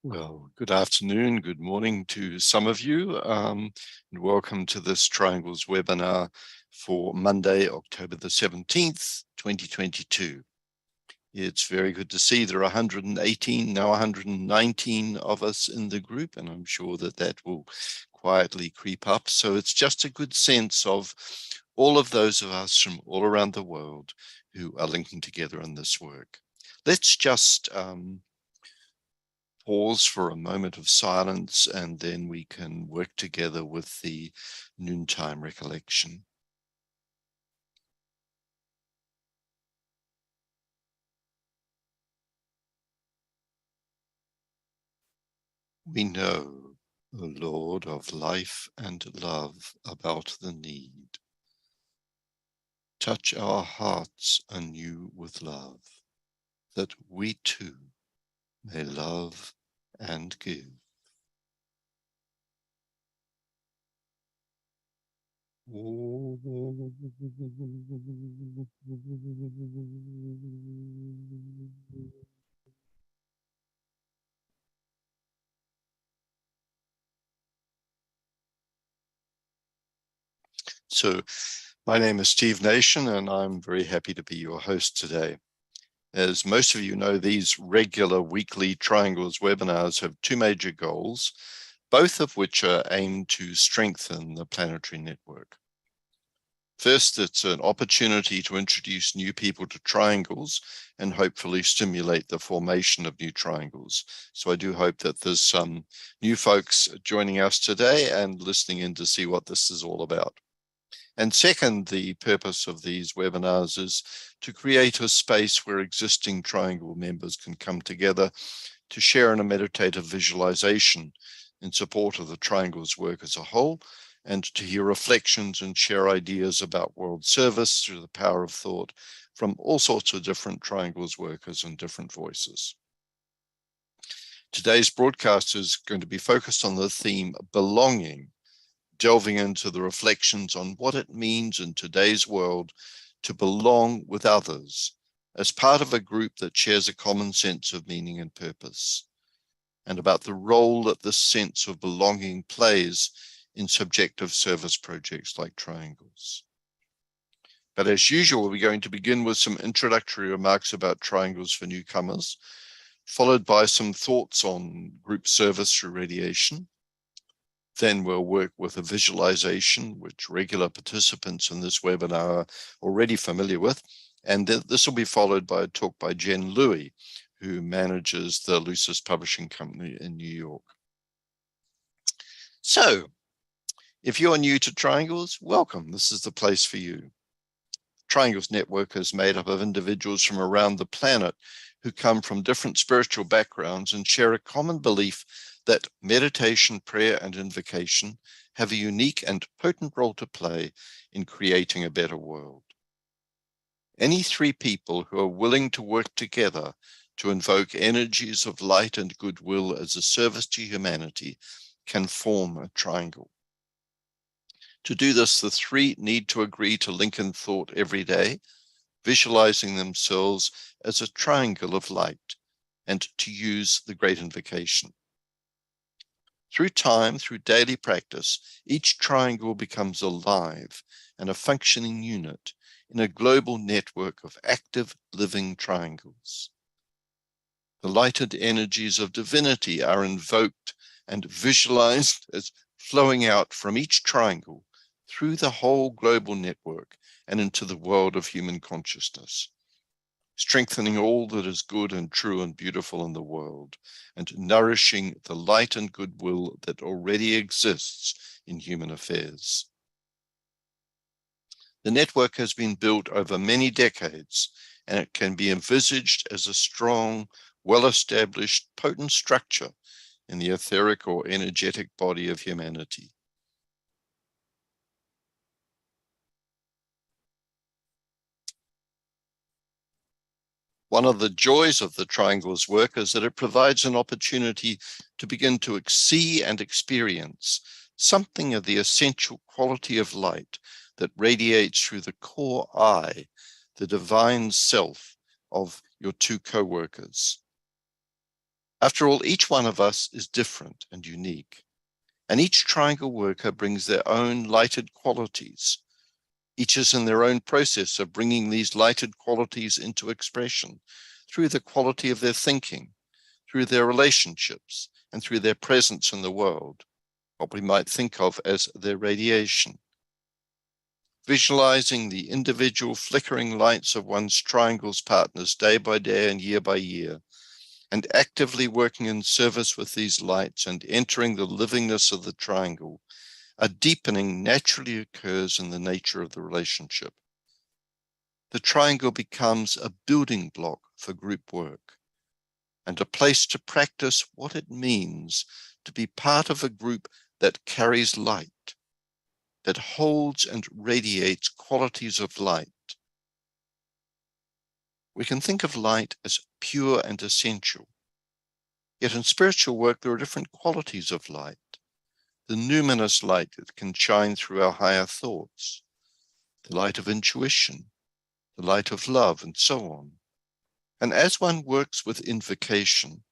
Well, good afternoon, good morning to some of you, and welcome to this Triangles webinar for Monday, October the 17th, 2022. It's very good to see there are 118, now 119 of us in the group, and I'm sure that that will quietly creep up. So it's just a good sense of all of those of us from all around the world who are linking together in this work. Let's just pause for a moment of silence, and then we can work together with the noontime recollection. We know, O Lord of life and love, about the need. Touch our hearts anew with love, that we too may love and give. So, my name is Steve Nation, and I'm very happy to be your host today. As most of you know, these regular weekly Triangles webinars have two major goals, both of which are aimed to strengthen the planetary network. First, it's an opportunity to introduce new people to triangles and hopefully stimulate the formation of new triangles. So I do hope that there's some new folks joining us today and listening in to see what this is all about. And second, the purpose of these webinars is to create a space where existing Triangle members can come together to share in a meditative visualization in support of the Triangle's work as a whole, and to hear reflections and share ideas about world service through the power of thought from all sorts of different Triangle's workers and different voices. Today's broadcast is going to be focused on the theme belonging, delving into the reflections on what it means in today's world to belong with others as part of a group that shares a common sense of meaning and purpose, and about the role that this sense of belonging plays in subjective service projects like Triangles. But as usual, we're going to begin with some introductory remarks about Triangles for newcomers, followed by some thoughts on group service through radiation. Then we'll work with a visualization, which regular participants in this webinar are already familiar with. And this will be followed by a talk by Jen Louie, who manages the Lucis Publishing Company in New York. So, if you're new to Triangles, welcome. This is the place for you. Triangles Network is made up of individuals from around the planet who come from different spiritual backgrounds and share a common belief that meditation, prayer, and invocation have a unique and potent role to play in creating a better world. Any three people who are willing to work together to invoke energies of light and goodwill as a service to humanity can form a triangle. To do this, the three need to agree to link in thought every day, visualizing themselves as a triangle of light, and to use the great invocation. Through time, through daily practice, each triangle becomes alive and a functioning unit in a global network of active living triangles. The lighted energies of divinity are invoked and visualized as flowing out from each triangle through the whole global network and into the world of human consciousness, strengthening all that is good and true and beautiful in the world, and nourishing the light and goodwill that already exists in human affairs. The network has been built over many decades, and it can be envisaged as a strong, well-established, potent structure in the etheric or energetic body of humanity. One of the joys of the Triangle's work is that it provides an opportunity to begin to see and experience something of the essential quality of light that radiates through the core I, the divine self of your two co-workers. After all, each one of us is different and unique, and each triangle worker brings their own lighted qualities. Each is in their own process of bringing these lighted qualities into expression through the quality of their thinking, through their relationships, and through their presence in the world, what we might think of as their radiation. Visualizing the individual flickering lights of one's triangles partners day by day and year by year, and actively working in service with these lights and entering the livingness of the triangle, a deepening naturally occurs in the nature of the relationship. The triangle becomes a building block for group work and a place to practice what it means to be part of a group that carries light, that holds and radiates qualities of light. We can think of light as pure and essential. Yet in spiritual work, there are different qualities of light. The numinous light that can shine through our higher thoughts, the light of intuition, the light of love, and so on. And as one works with invocation,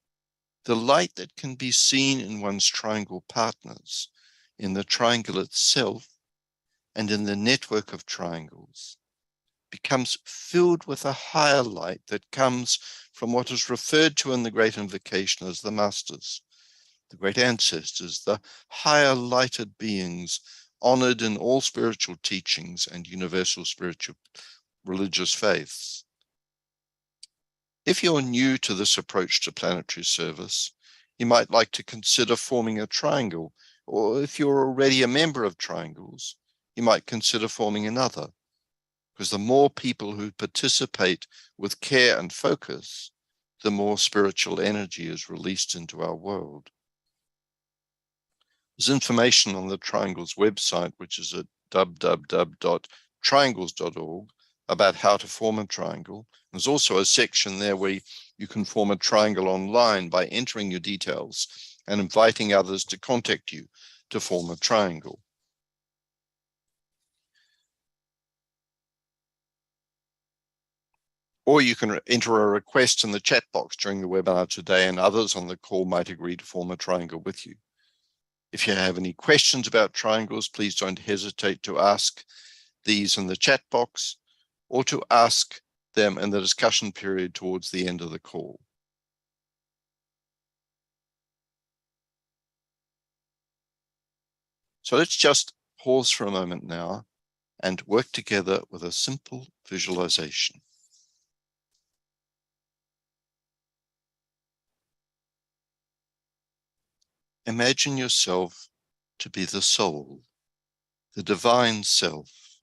the light that can be seen in one's triangle partners, in the triangle itself, and in the network of triangles, becomes filled with a higher light that comes from what is referred to in the Great Invocation as the Masters, the great ancestors, the higher lighted beings honored in all spiritual teachings and universal spiritual religious faiths. If you're new to this approach to planetary service, you might like to consider forming a triangle, or if you're already a member of triangles, you might consider forming another, because the more people who participate with care and focus, the more spiritual energy is released into our world. There's information on the Triangles website, which is at www.triangles.org, about how to form a triangle. There's also a section there where you can form a triangle online by entering your details and inviting others to contact you to form a triangle. Or you can enter a request in the chat box during the webinar today, and others on the call might agree to form a triangle with you. If you have any questions about triangles, please don't hesitate to ask these in the chat box or to ask them in the discussion period towards the end of the call. So let's just pause for a moment now and work together with a simple visualization. Imagine yourself to be the soul, the divine self,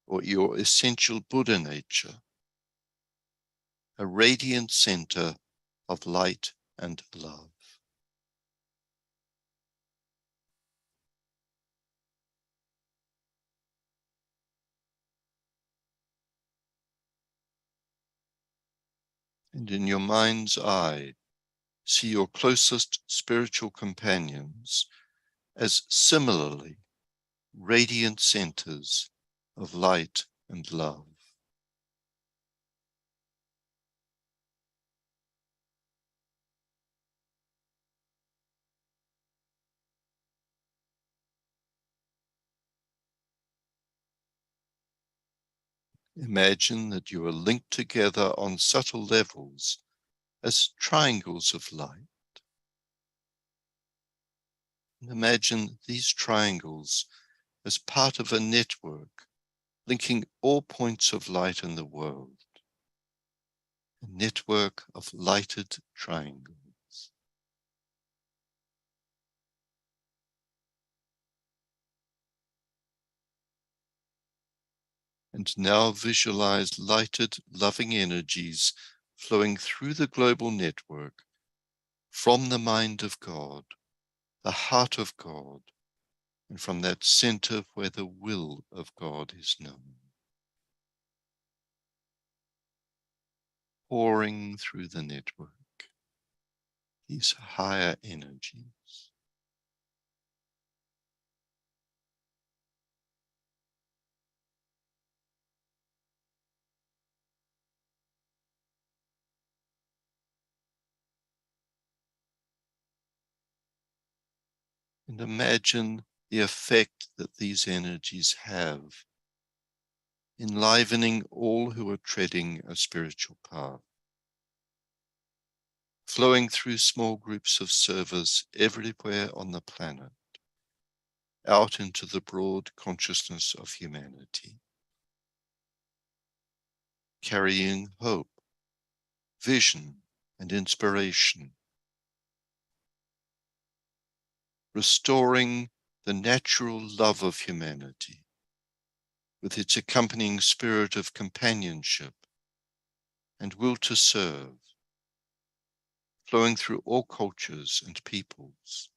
or your essential Buddha nature, a radiant center of light and love. And in your mind's eye, see your closest spiritual companions as similarly radiant centers of light and love. Imagine that you are linked together on subtle levels as triangles of light. And imagine these triangles as part of a network linking all points of light in the world, a network of lighted triangles. And now visualize lighted, loving energies flowing through the global network from the mind of God, the heart of God, and from that center where the will of God is known. Pouring through the network, these higher energies. and imagine the effect that these energies have, enlivening all who are treading a spiritual path, flowing through small groups of servers everywhere on the planet, out into the broad consciousness of humanity, carrying hope, vision, and inspiration, restoring the natural love of humanity with its accompanying spirit of companionship and will to serve, flowing through all cultures and peoples,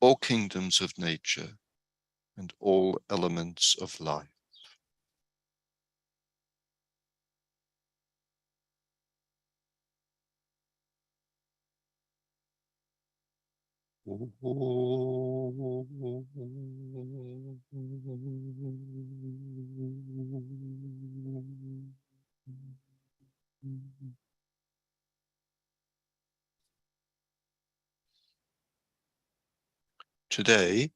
all kingdoms of nature, and all elements of life. Today,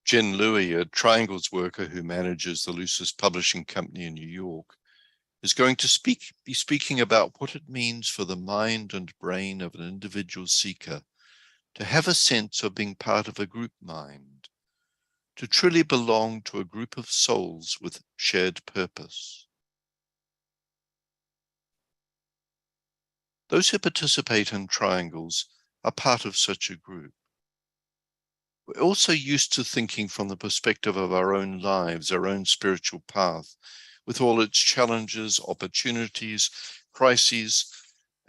Jen Louie, a Triangles worker who manages the Lucis Publishing Company in New York, is going to be speaking about what it means for the mind and brain of an individual seeker to have a sense of being part of a group mind, to truly belong to a group of souls with shared purpose. Those who participate in Triangles are part of such a group. We're also used to thinking from the perspective of our own lives, our own spiritual path, with all its challenges, opportunities, crises,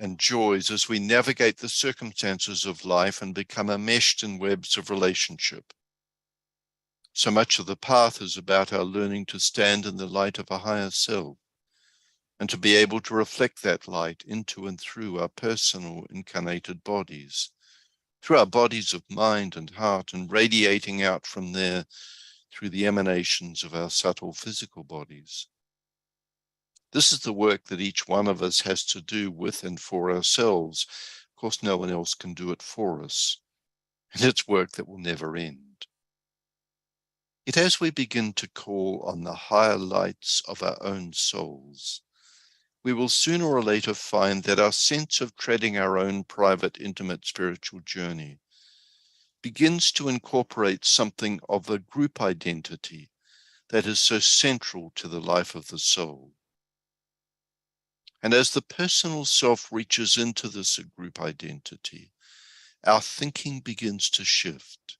and joys as we navigate the circumstances of life and become enmeshed in webs of relationship. So much of the path is about our learning to stand in the light of a higher self and to be able to reflect that light into and through our personal incarnated bodies, through our bodies of mind and heart, and radiating out from there through the emanations of our subtle physical bodies. This is the work that each one of us has to do with and for ourselves. Of course, no one else can do it for us, and it's work that will never end. Yet as we begin to call on the higher lights of our own souls, we will sooner or later find that our sense of treading our own private, intimate spiritual journey begins to incorporate something of a group identity that is so central to the life of the soul. And as the personal self reaches into this group identity, our thinking begins to shift,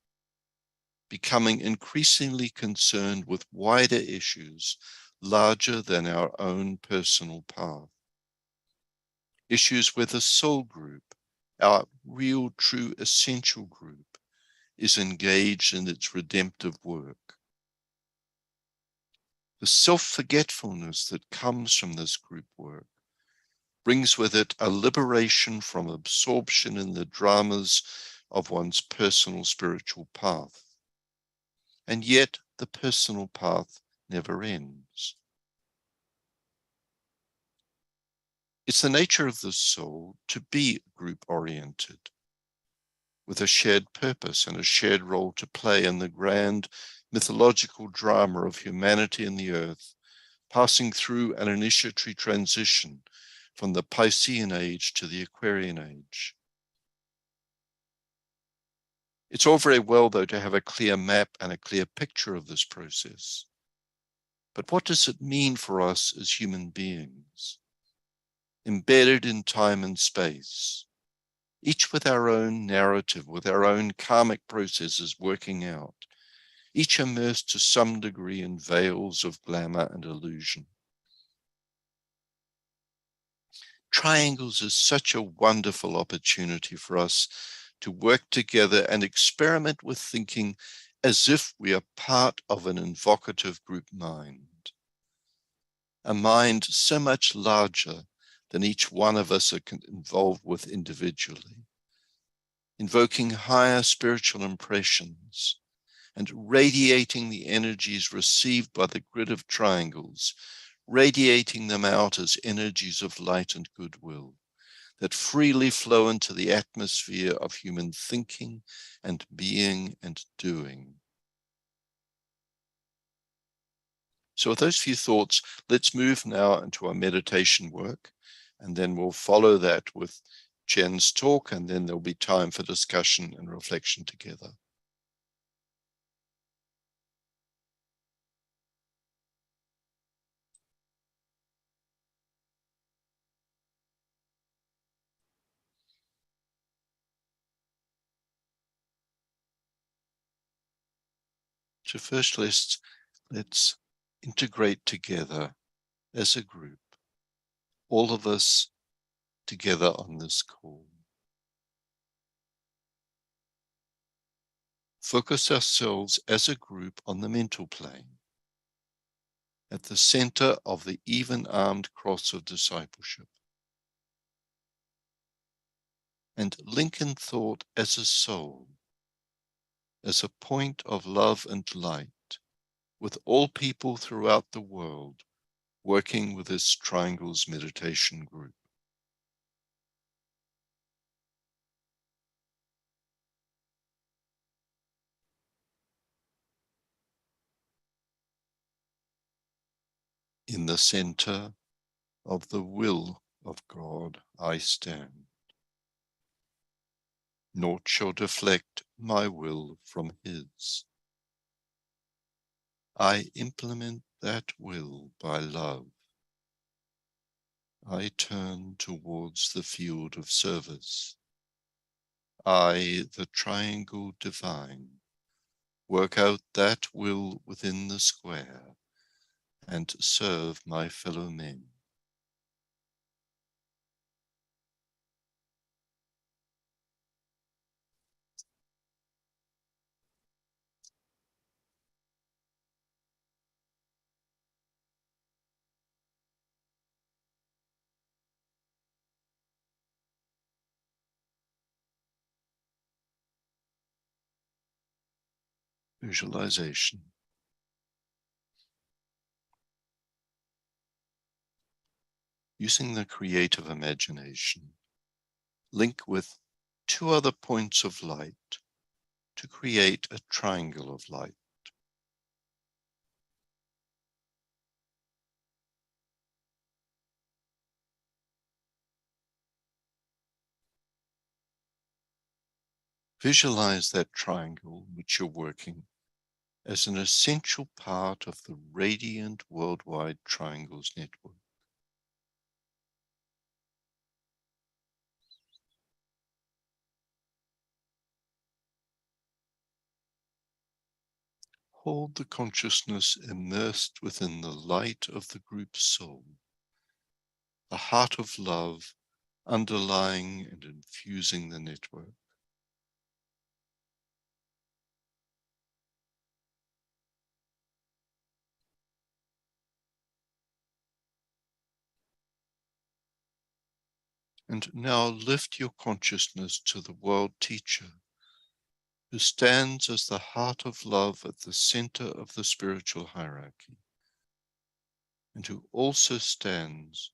becoming increasingly concerned with wider issues larger than our own personal path. Issues where the soul group, our real, true, essential group, is engaged in its redemptive work. The self-forgetfulness that comes from this group work brings with it a liberation from absorption in the dramas of one's personal spiritual path. And yet the personal path never ends. It's the nature of the soul to be group-oriented, with a shared purpose and a shared role to play in the grand mythological drama of humanity and the earth, passing through an initiatory transition from the Piscean age to the Aquarian age. It's all very well, though, to have a clear map and a clear picture of this process. But what does it mean for us as human beings, embedded in time and space, each with our own narrative, with our own karmic processes working out, each immersed to some degree in veils of glamour and illusion? Triangles is such a wonderful opportunity for us to work together and experiment with thinking as if we are part of an invocative group mind, a mind so much larger than each one of us are involved with individually, invoking higher spiritual impressions and radiating the energies received by the grid of triangles, radiating them out as energies of light and goodwill, that freely flow into the atmosphere of human thinking and being and doing. So with those few thoughts, let's move now into our meditation work, and then we'll follow that with Jen's talk, and then there'll be time for discussion and reflection together. So first, let's integrate together as a group, all of us together on this call. Focus ourselves as a group on the mental plane, at the center of the even-armed cross of discipleship, and link in thought as a soul, as a point of love and light, with all people throughout the world working with this Triangles meditation group. In the center of the will of God I stand. Naught shall deflect my will from his. I implement that will by love. I turn towards the field of service. I, the triangle divine, work out that will within the square and serve my fellow men. Visualization. Using the creative imagination, link with two other points of light to create a triangle of light. Visualize that triangle which you're working as an essential part of the radiant worldwide triangles network. Hold the consciousness immersed within the light of the group's soul, the heart of love underlying and infusing the network. And now lift your consciousness to the world teacher, who stands as the heart of love at the center of the spiritual hierarchy, and who also stands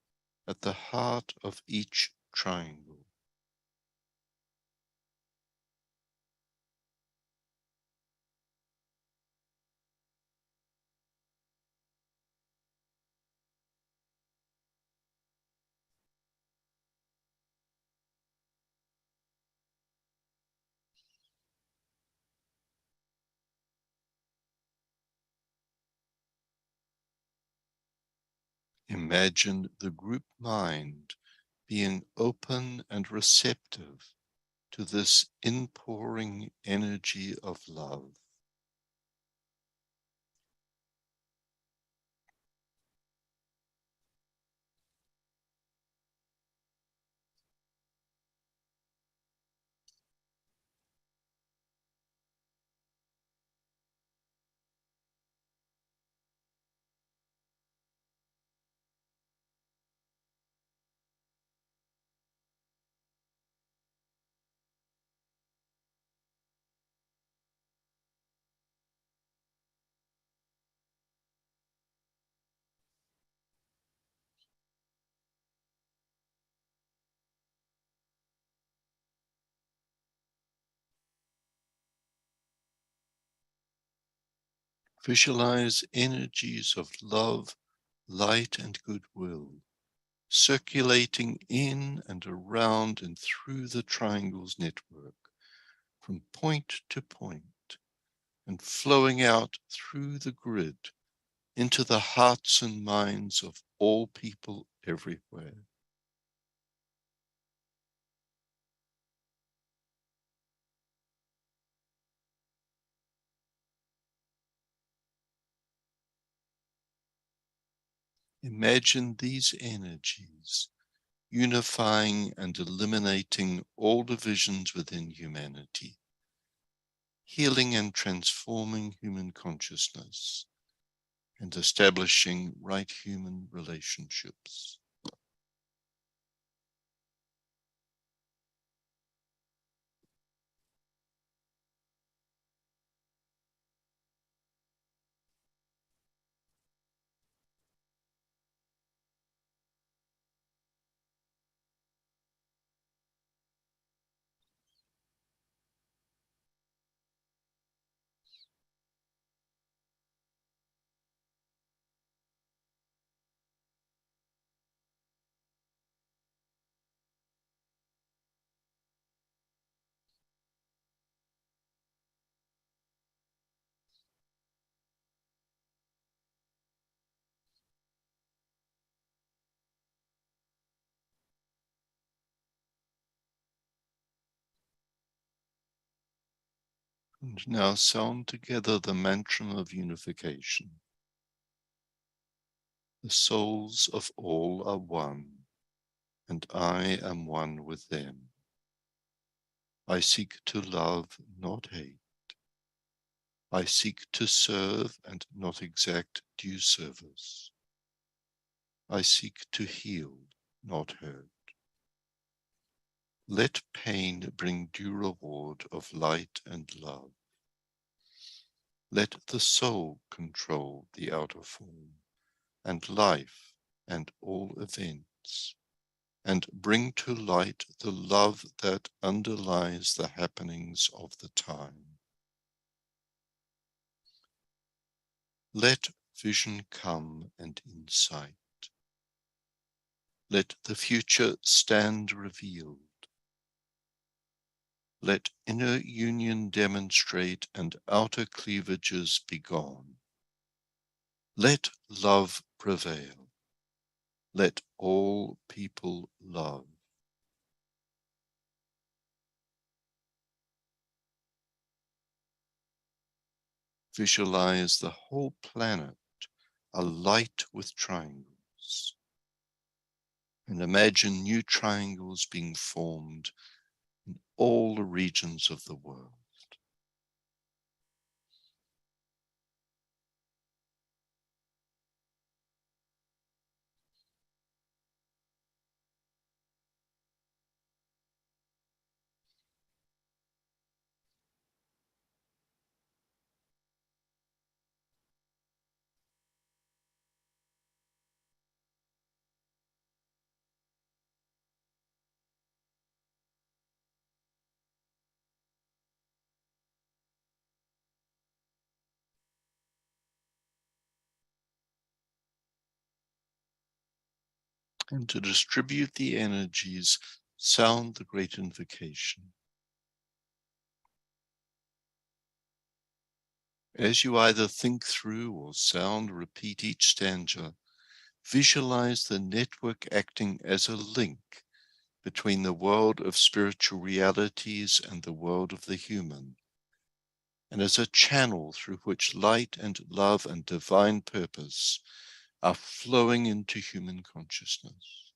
at the heart of each triangle. Imagine the group mind being open and receptive to this inpouring energy of love. Visualize energies of love, light, and goodwill circulating in and around and through the triangle's network, from point to point, and flowing out through the grid into the hearts and minds of all people everywhere. Imagine these energies unifying and eliminating all divisions within humanity, healing and transforming human consciousness, and establishing right human relationships. And now sound together the mantra of unification. The souls of all are one, and I am one with them. I seek to love, not hate. I seek to serve and not exact due service. I seek to heal, not hurt. Let pain bring due reward of light and love. Let the soul control the outer form, and life and all events, and bring to light the love that underlies the happenings of the time. Let vision come and insight. Let the future stand revealed. Let inner union demonstrate and outer cleavages be gone. Let love prevail. Let all people love. Visualize the whole planet alight with triangles. And imagine new triangles being formed in all the regions of the world. And to distribute the energies, sound the great invocation. As you either think through or sound repeat each stanza, visualize the network acting as a link between the world of spiritual realities and the world of the human, and as a channel through which light and love and divine purpose are flowing into human consciousness.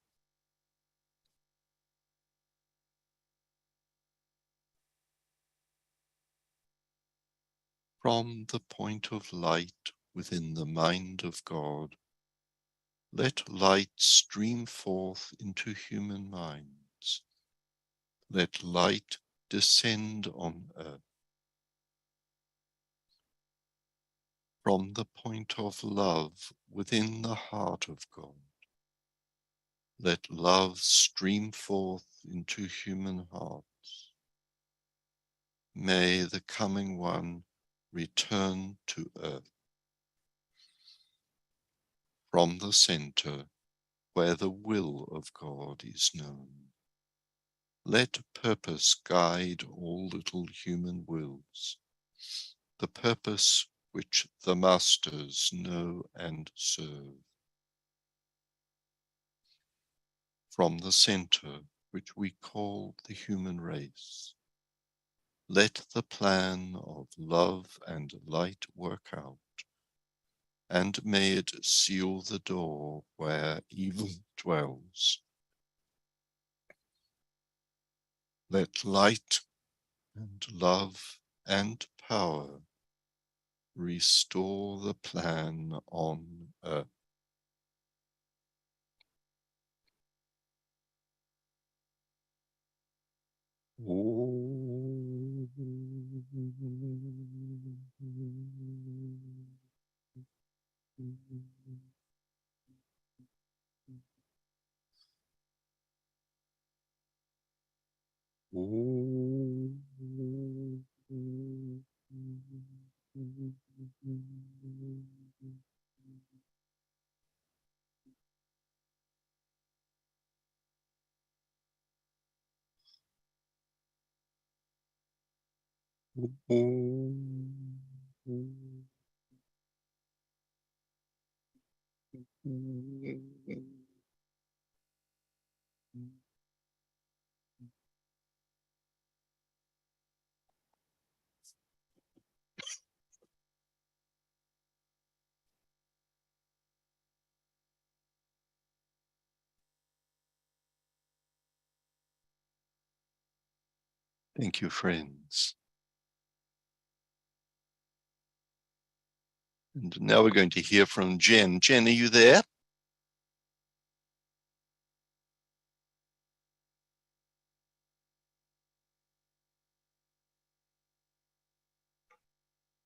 From the point of light within the mind of God, let light stream forth into human minds. Let light descend on earth. From the point of love within the heart of God, let love stream forth into human hearts. May the coming one return to earth. from the center where the will of God is known. Let purpose guide all little human wills, the purpose which the masters know and serve. From the center which we call the human race, let the plan of love and light work out, and may it seal the door where evil dwells. Let light and love and power restore the plan on earth. Thank you, friends. And now we're going to hear from Jen. Jen, are you there?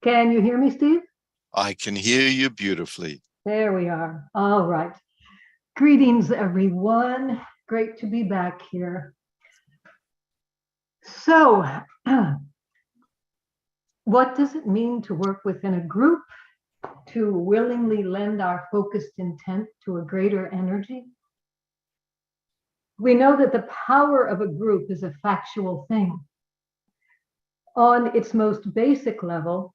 Can you hear me, Steve? I can hear you beautifully. There we are. All right. Greetings, everyone. Great to be back here. So, what does it mean to work within a group, to willingly lend our focused intent to a greater energy? We know that the power of a group is a factual thing. On its most basic level,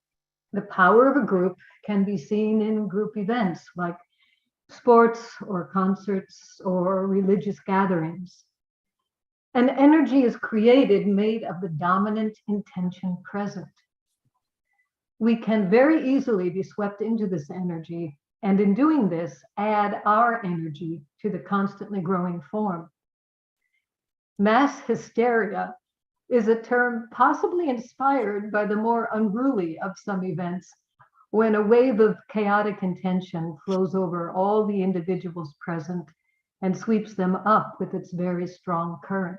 the power of a group can be seen in group events like sports or concerts or religious gatherings. An energy is created made of the dominant intention present. We can very easily be swept into this energy, and in doing this, add our energy to the constantly growing form. Mass hysteria is a term possibly inspired by the more unruly of some events, when a wave of chaotic intention flows over all the individuals present and sweeps them up with its very strong current.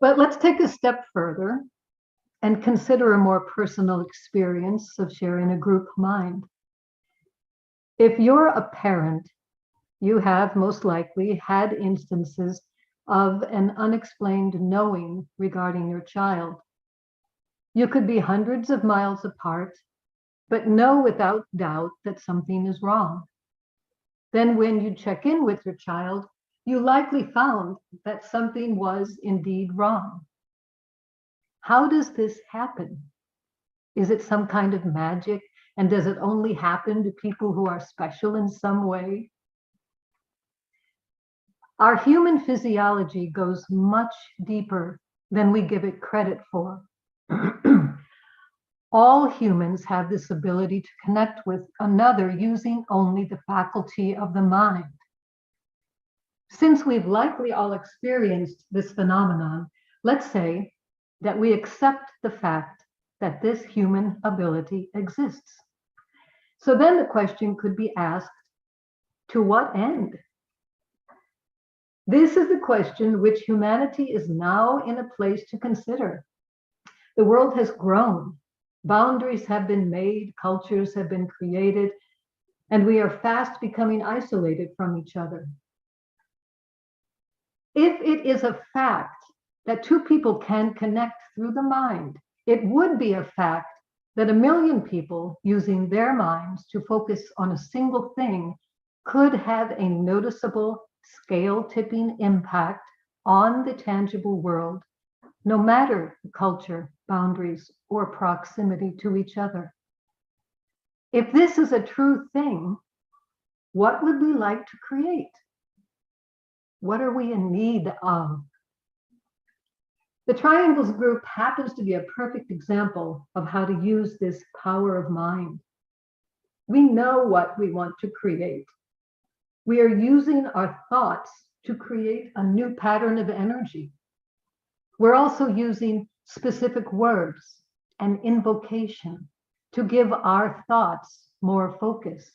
But let's take a step further and consider a more personal experience of sharing a group mind. If you're a parent, you have most likely had instances of an unexplained knowing regarding your child. You could be hundreds of miles apart, but know without doubt that something is wrong. Then when you check in with your child, you likely found that something was indeed wrong. How does this happen? Is it some kind of magic? And does it only happen to people who are special in some way? Our human physiology goes much deeper than we give it credit for. All humans have this ability to connect with another using only the faculty of the mind. Since we've likely all experienced this phenomenon, let's say that we accept the fact that this human ability exists. So then the question could be asked, to what end? This is the question which humanity is now in a place to consider. The world has grown, boundaries have been made, cultures have been created, and we are fast becoming isolated from each other. If it is a fact that two people can connect through the mind, it would be a fact that 1 million people using their minds to focus on a single thing could have a noticeable scale-tipping impact on the tangible world, no matter the culture, boundaries, or proximity to each other. If this is a true thing, what would we like to create? What are we in need of? The Triangles group happens to be a perfect example of how to use this power of mind. We know what we want to create. We are using our thoughts to create a new pattern of energy. We're also using specific words and invocation to give our thoughts more focus.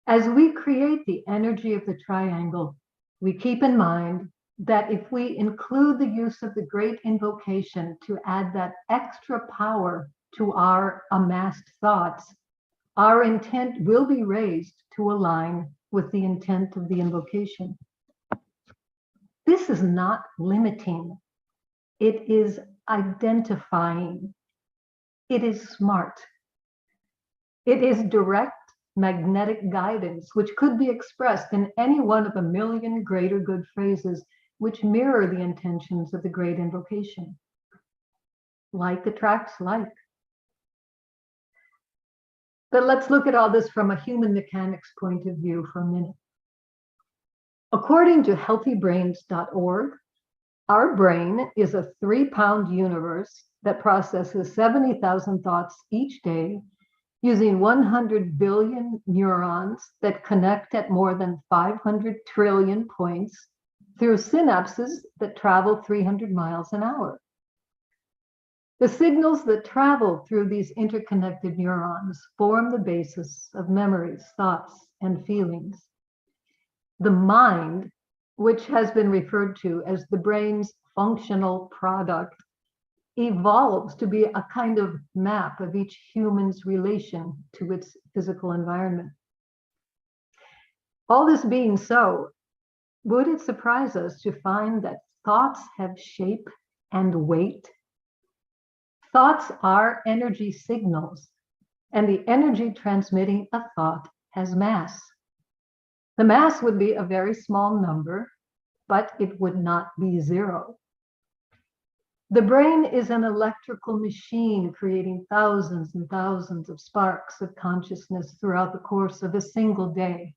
As we create the energy of the triangle, we keep in mind that if we include the use of the great invocation to add that extra power to our amassed thoughts, our intent will be raised to align with the intent of the invocation. This is not limiting. It is identifying. It is smart. It is direct magnetic guidance, which could be expressed in any one of a million greater good phrases which mirror the intentions of the great invocation. Like attracts like. But let's look at all this from a human mechanics point of view for a minute. According to healthybrains.org, our brain is a 3-pound universe that processes 70,000 thoughts each day using 100 billion neurons that connect at more than 500 trillion points through synapses that travel 300 miles an hour. The signals that travel through these interconnected neurons form the basis of memories, thoughts, and feelings. The mind, which has been referred to as the brain's functional product, evolves to be a kind of map of each human's relation to its physical environment. All this being so, would it surprise us to find that thoughts have shape and weight? Thoughts are energy signals, and the energy transmitting a thought has mass. The mass would be a very small number, but it would not be zero. The brain is an electrical machine creating thousands and thousands of sparks of consciousness throughout the course of a single day.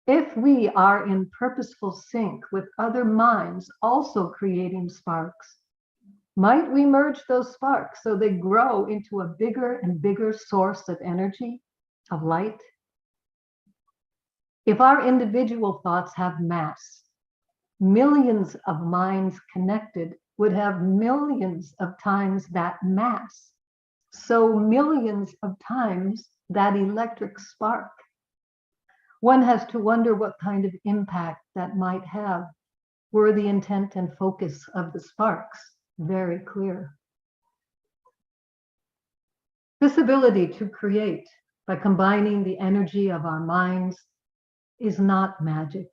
If we are in purposeful sync with other minds also creating sparks, might we merge those sparks so they grow into a bigger and bigger source of energy, of light? If our individual thoughts have mass, millions of minds connected would have millions of times that mass, so millions of times that electric spark. One has to wonder what kind of impact that might have were the intent and focus of the sparks very clear. This ability to create by combining the energy of our minds is not magic.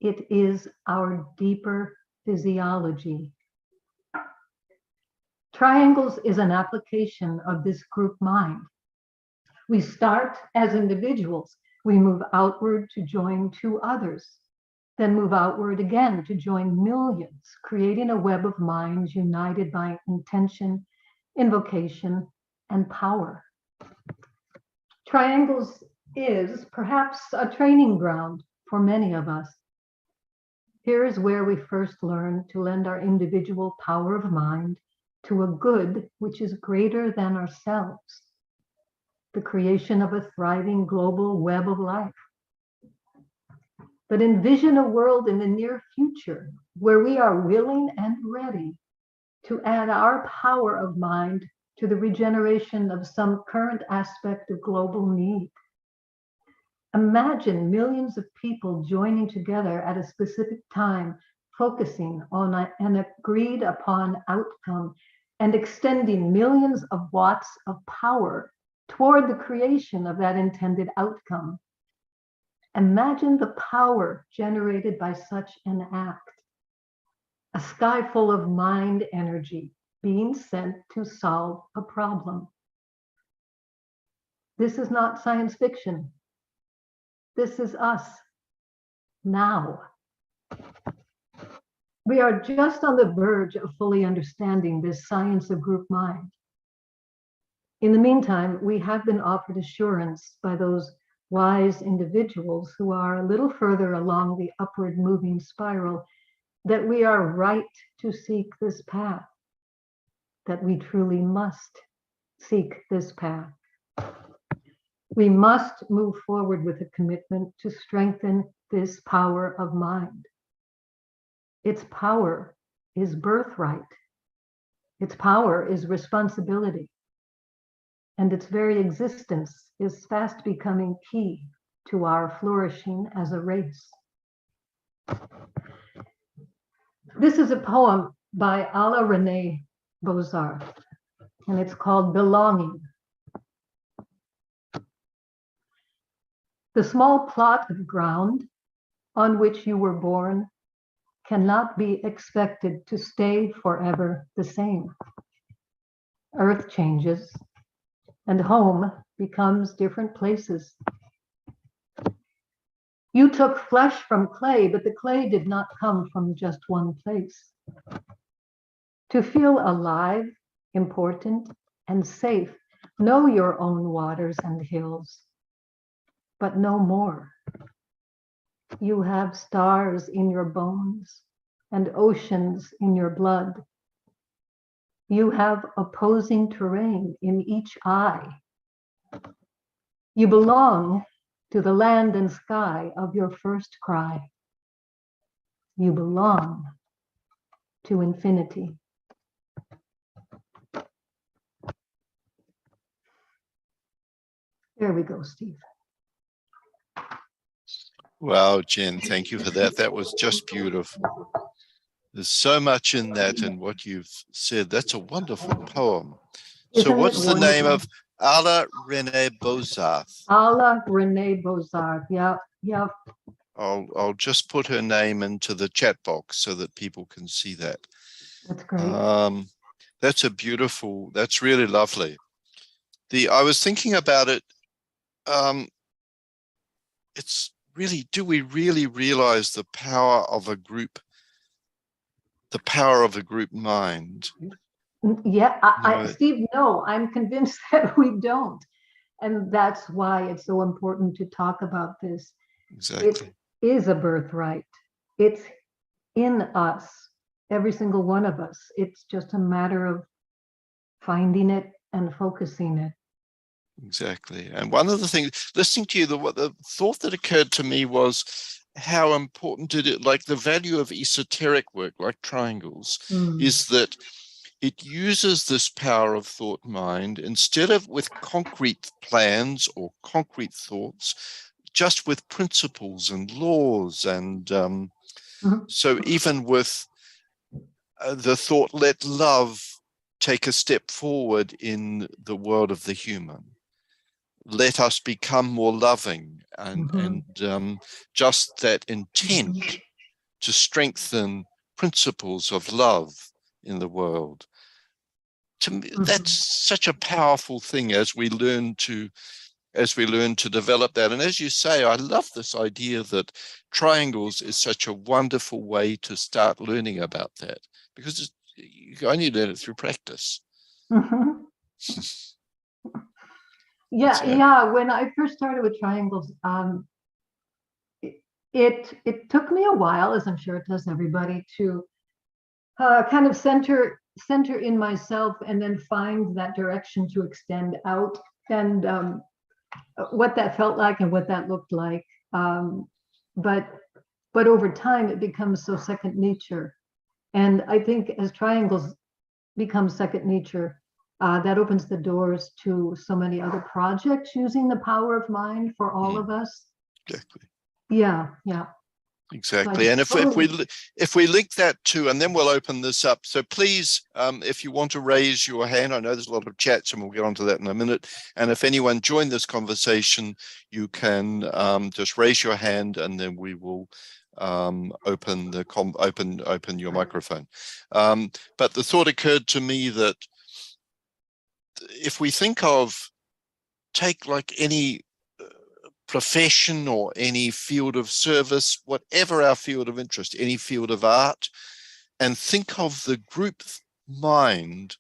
It is our deeper physiology. Triangles is an application of this group mind. We start as individuals. We move outward to join 2 others, then move outward again to join millions, creating a web of minds united by intention, invocation, and power. Triangles is perhaps a training ground for many of us. Here is where we first learn to lend our individual power of mind to a good which is greater than ourselves, the creation of a thriving global web of life. But envision a world in the near future where we are willing and ready to add our power of mind to the regeneration of some current aspect of global need. Imagine millions of people joining together at a specific time, focusing on an agreed upon outcome and extending millions of watts of power toward the creation of that intended outcome. Imagine the power generated by such an act, a sky full of mind energy being sent to solve a problem. This is not science fiction. This is us now. We are just on the verge of fully understanding this science of group mind. In the meantime, we have been offered assurance by those wise individuals who are a little further along the upward moving spiral that we are right to seek this path, that we truly must seek this path. We must move forward with a commitment to strengthen this power of mind. Its power is birthright. Its power is responsibility. And its very existence is fast becoming key to our flourishing as a race. This is a poem by Ala Renee Bozard, and it's called Belonging. The small plot of ground on which you were born cannot be expected to stay forever the same. Earth changes, and home becomes different places. You took flesh from clay, but the clay did not come from just one place. To feel alive, important, and safe, know your own waters and hills, but no more. You have stars in your bones and oceans in your blood. You have opposing terrain in each eye. You belong to the land and sky of your first cry. You belong to infinity. There we go, Steve. Wow, Jen, thank you for that. That was just beautiful. There's so much in that and what you've said. That's a wonderful poem. So what's the name of Ala Renee Bozard? Ala Renee Bozard, yeah. I'll just put her name into the chat box so that people can see that. That's great. That's a beautiful, that's really lovely. I was thinking about it. It's really, do we really realize the power of a group mind? Yeah, Steve, no, I'm convinced that we don't. And that's why it's so important to talk about this. Exactly. It is a birthright. It's in us, every single one of us. It's just a matter of finding it and focusing it. Exactly. And one of the things, listening to you, the thought that occurred to me was how important like the value of esoteric work, like triangles, is that it uses this power of thought mind instead of with concrete plans or concrete thoughts, just with principles and laws. And so even with the thought, let love take a step forward in the world of the human. Let us become more loving, and just that intent to strengthen principles of love in the world. To me, that's such a powerful thing as we learn to develop that. And as you say, I love this idea that triangles is such a wonderful way to start learning about that, because you only learn it through practice. Yeah. When I first started with triangles, it took me a while, as I'm sure it does everybody, to kind of center in myself and then find that direction to extend out, and what that felt like and what that looked like. But over time, it becomes so second nature. And I think as triangles become second nature, that opens the doors to so many other projects using the power of mind for all of us. Exactly. Yeah. Exactly. So and if we link that to, and then we'll open this up. So please, if you want to raise your hand, I know there's a lot of chats and we'll get onto that in a minute. And if anyone joined this conversation, you can just raise your hand and then we will open your microphone. But the thought occurred to me that if we think of, take like any profession or any field of service, whatever our field of interest, any field of art, and think of the group mind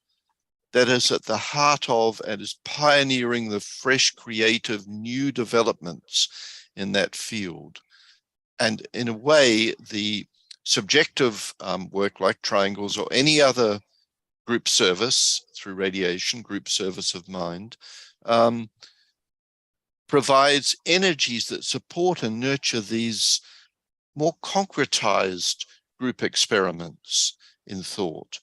that is at the heart of and is pioneering the fresh, creative, new developments in that field. And in a way, the subjective work like triangles or any other group service through radiation, group service of mind, provides energies that support and nurture these more concretized group experiments in thought.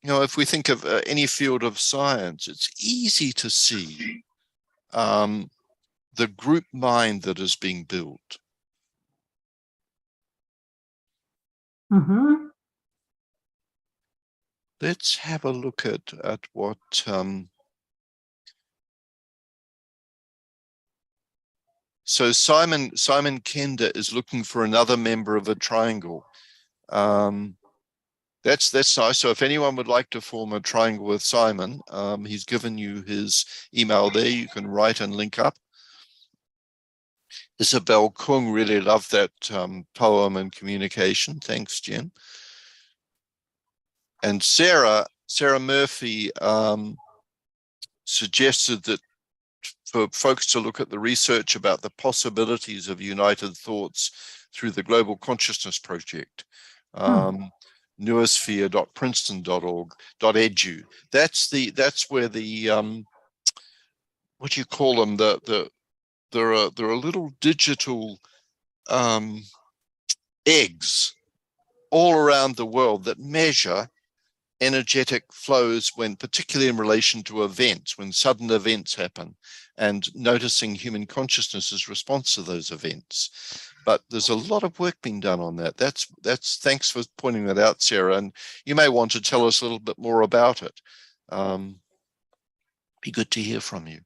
You know, if we think of any field of science, it's easy to see the group mind that is being built. Mm-hmm. Let's have a look at what so Simon Kender is looking for another member of a triangle. That's nice. So if anyone would like to form a triangle with Simon, he's given you his email there. You can write and link up. Isabel Kung really loved that poem and communication. Thanks, Jen. And Sarah Murphy suggested that for folks to look at the research about the possibilities of united thoughts through the Global Consciousness Project. Neosphere.princeton.org.edu. That's where the what do you call them? There are little digital eggs all around the world that measure energetic flows when, particularly in relation to events, when sudden events happen, and noticing human consciousness's response to those events. But there's a lot of work being done on that. That's thanks for pointing that out, Sarah. And you may want to tell us a little bit more about it. Be good to hear from you.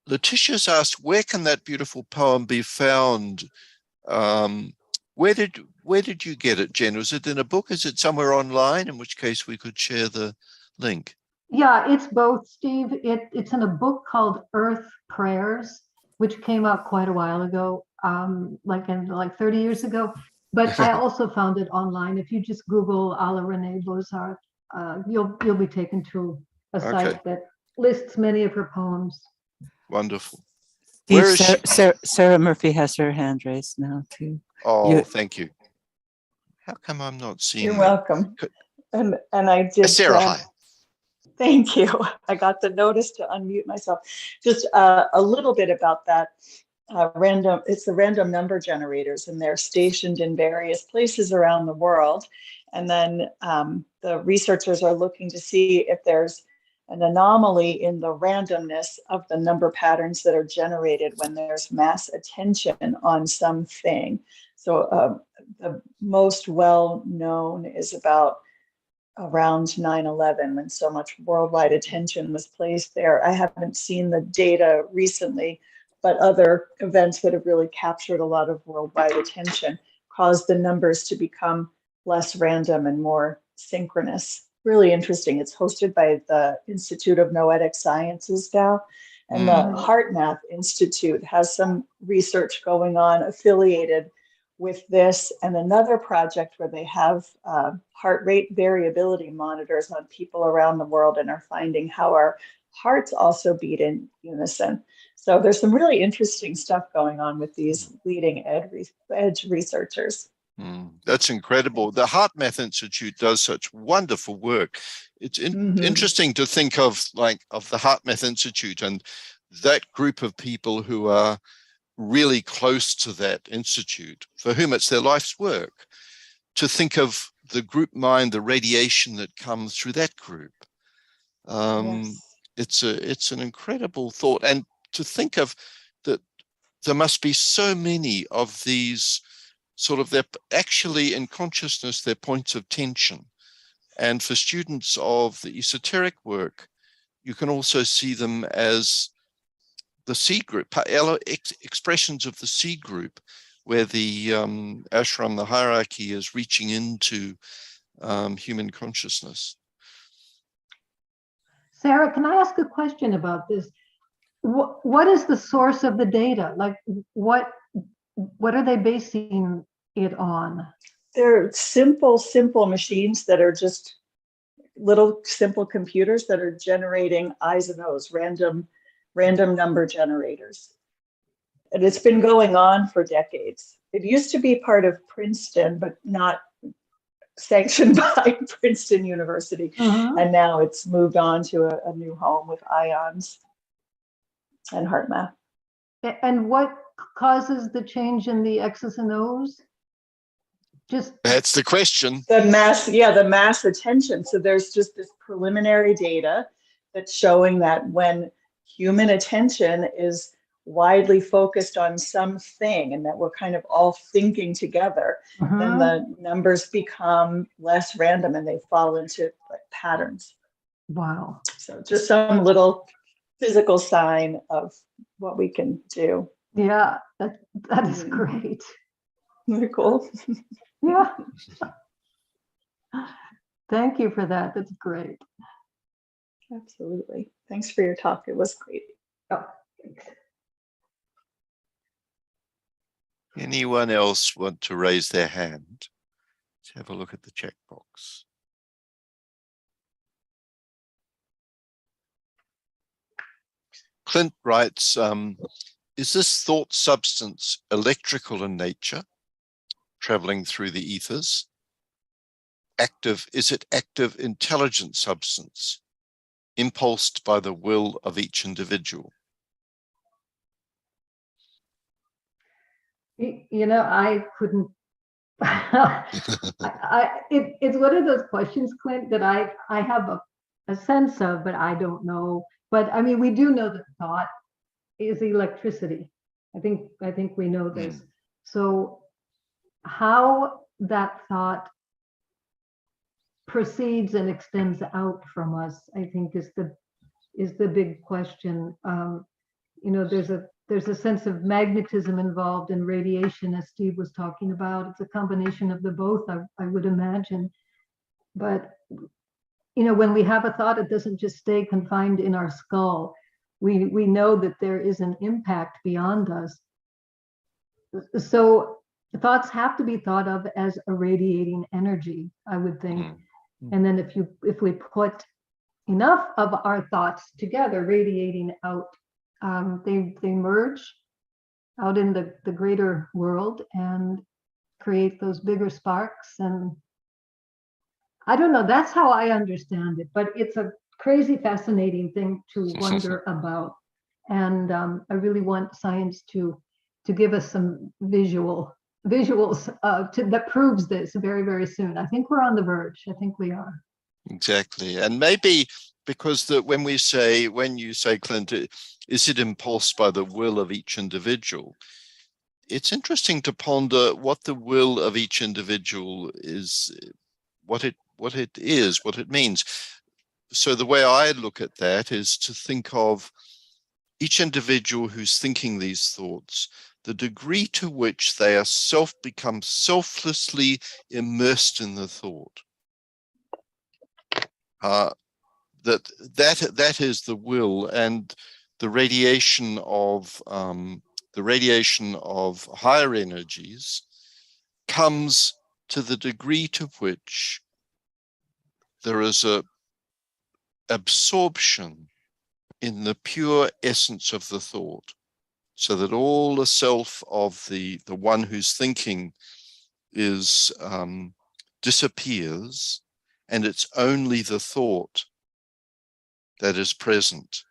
Letitia's asked, where can that beautiful poem be found? Where did you get it, Jen? Was it in a book? Is it somewhere online? In which case we could share the link. Yeah, it's both, Steve. It's in a book called Earth Prayers, which came out quite a while ago, like 30 years ago. But I also found it online. If you just Google Ala Renee Bozart, you'll be taken to a site that lists many of her poems. Wonderful. Steve, Sarah Murphy has her hand raised now too. Oh, thank you. How come I'm not seeing? You're welcome. And I did. Sarah, hi. Thank you. I got the notice to unmute myself. Just a little bit about that random. It's the random number generators, and they're stationed in various places around the world. And then the researchers are looking to see if there's an anomaly in the randomness of the number patterns that are generated when there's mass attention on something. So the most well-known is about around 9/11, when so much worldwide attention was placed there. I haven't seen the data recently, but other events that have really captured a lot of worldwide attention caused the numbers to become less random and more synchronous. Really interesting. It's hosted by the Institute of Noetic Sciences now, and the Heart Math Institute has some research going on affiliated with this, and another project where they have heart rate variability monitors on people around the world and are finding how our hearts also beat in unison. So there's some really interesting stuff going on with these leading edge researchers. That's incredible. The Heart Math Institute does such wonderful work. It's interesting to think of the Heart Math Institute and that group of people who are really close to that institute, for whom it's their life's work, to think of the group mind, the radiation that comes through that group. It's an incredible thought. And to think of that there must be so many of these sort of, they're actually in consciousness, they're points of tension. And for students of the esoteric work, you can also see them as the C group, expressions of the C group, where the ashram, the hierarchy, is reaching into human consciousness. Sarah, can I ask a question about this? What is the source of the data? Like, what are they basing it on? They're simple machines that are just little simple computers that are generating I's and O's, random number generators. And it's been going on for decades. It used to be part of Princeton, but not sanctioned by Princeton University. And now it's moved on to a new home with ions and HeartMath. And what causes the change in the X's and O's? That's the question. The mass attention. So there's just this preliminary data that's showing that when human attention is widely focused on something and that we're kind of all thinking together, then the numbers become less random and they fall into like patterns. Wow. So just some little physical sign of what we can do. Yeah, that is great. Very cool. Yeah. Thank you for that. That's great. Absolutely. Thanks for your talk. It was great. Oh, thanks. Anyone else want to raise their hand? Let's have a look at the checkbox. Clint writes, is this thought substance electrical in nature, traveling through the ethers? Is it active intelligent substance, impulsed by the will of each individual? You know, I couldn't. It's one of those questions, Clint, that I have a sense of, but I don't know. But I mean, we do know that thought is electricity. I think we know this. So how that thought proceeds and extends out from us, I think is the big question. You know, there's a sense of magnetism involved in radiation, as Steve was talking about. It's a combination of the both, I would imagine. But you know, when we have a thought, it doesn't just stay confined in our skull. We know that there is an impact beyond us. So thoughts have to be thought of as a radiating energy, I would think. And then if we put enough of our thoughts together, radiating out, they merge out in the greater world and create those bigger sparks. And I don't know, that's how I understand it, but it's a crazy fascinating thing to wonder about. And I really want science to give us some visuals that proves this very, very soon. I think we're on the verge. I think we are. Exactly. And maybe because when you say, Clint, is it impulsed by the will of each individual? It's interesting to ponder what the will of each individual is, what it means. So the way I look at that is to think of each individual who's thinking these thoughts, the degree to which they are become selflessly immersed in the thought. That is the will, and the radiation of higher energies comes to the degree to which there is a absorption in the pure essence of the thought, so that all the self of the one who's thinking is disappears, and it's only the thought that is present,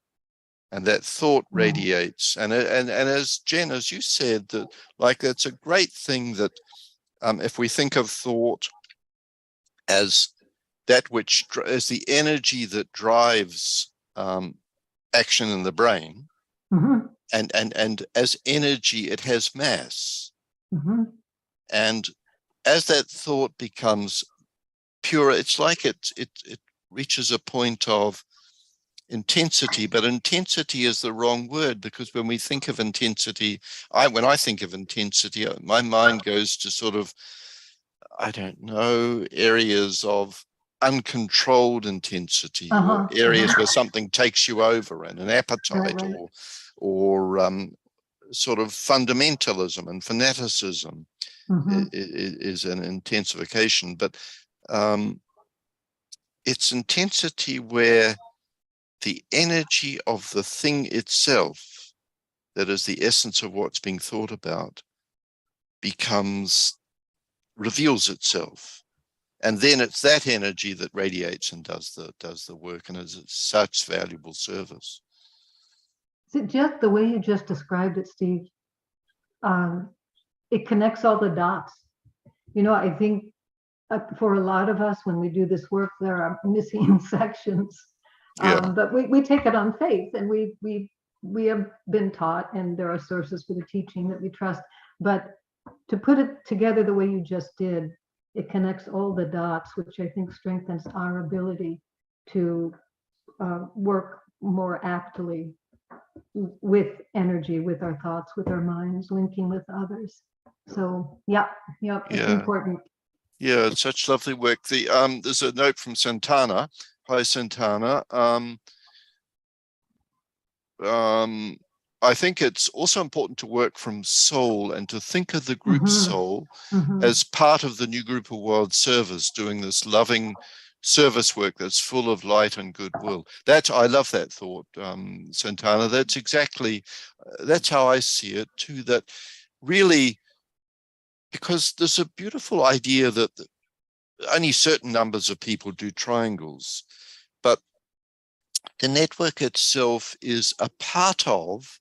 and that thought radiates. And as Jen, as you said, that like that's a great thing that if we think of thought as that which is the energy that drives action in the brain, and as energy, it has mass. And as that thought becomes pure, it's like it reaches a point of intensity, but intensity is the wrong word, because when we think of intensity, when I think of intensity, my mind goes to sort of, I don't know, areas of uncontrolled intensity, or areas where something takes you over, and an appetite, Right. or sort of fundamentalism and fanaticism is an intensification. But it's intensity where the energy of the thing itself, that is the essence of what's being thought about, reveals itself. And then it's that energy that radiates and does the work, and is such valuable service. Is it just the way you just described it, Steve? It connects all the dots. You know, I think for a lot of us, when we do this work, there are missing sections. But we take it on faith, and we have been taught, and there are sources for the teaching that we trust. But to put it together the way you just did, it connects all the dots, which I think strengthens our ability to work more aptly with energy, with our thoughts, with our minds, linking with others. So, it's important. Yeah, it's such lovely work. There's a note from Santana. Hi, Santana. I think it's also important to work from soul, and to think of the group soul as part of the new group of world servers doing this loving service work that's full of light and goodwill. I love that thought, Santana. That's how I see it too, that really, because there's a beautiful idea that only certain numbers of people do triangles, but the network itself is a part of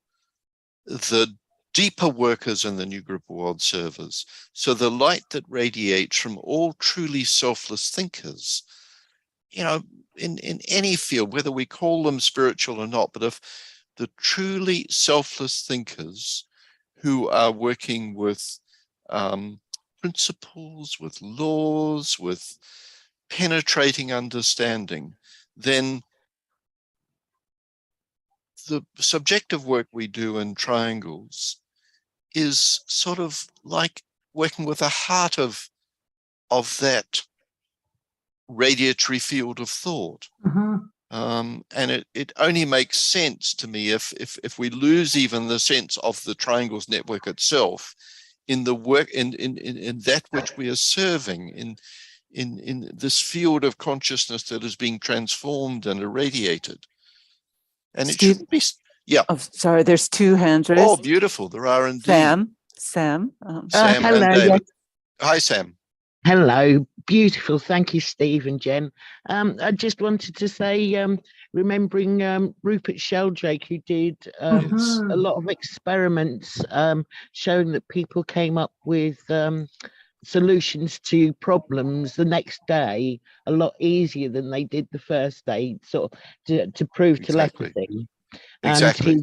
the deeper workers in the new group of world servers. So the light that radiates from all truly selfless thinkers, you know, in any field, whether we call them spiritual or not, but if the truly selfless thinkers who are working with principles, with laws, with penetrating understanding, then the subjective work we do in triangles is sort of like working with the heart of that radiatory field of thought. And it only makes sense to me if we lose even the sense of the triangles network itself in the work, in that which we are serving, in this field of consciousness that is being transformed and irradiated. And Steve, it shouldn't be. Yeah. Oh, sorry. There's two hands raised. Oh, beautiful. There are indeed. Sam. Sam hello, and David. yes. Hi, Sam. Hello. Beautiful. Thank you, Steve and Jen. I just wanted to say, remembering Rupert Sheldrake, who did a lot of experiments showing that people came up with solutions to problems the next day a lot easier than they did the first day, sort of to prove telepathy. Exactly.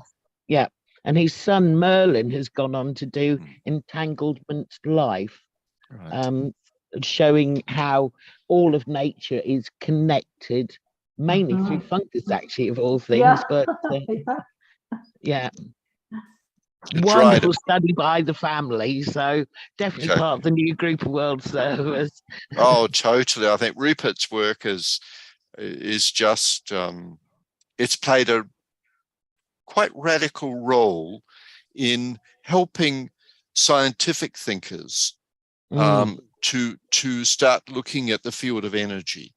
And his son Merlin has gone on to do Entanglement Life, showing how all of nature is connected, mainly through fungus, actually, of all things. But wonderful study by the family, so definitely part of the new group of world servers. Oh, totally. I think Rupert's work is just it's played a quite radical role in helping scientific thinkers to start looking at the field of energy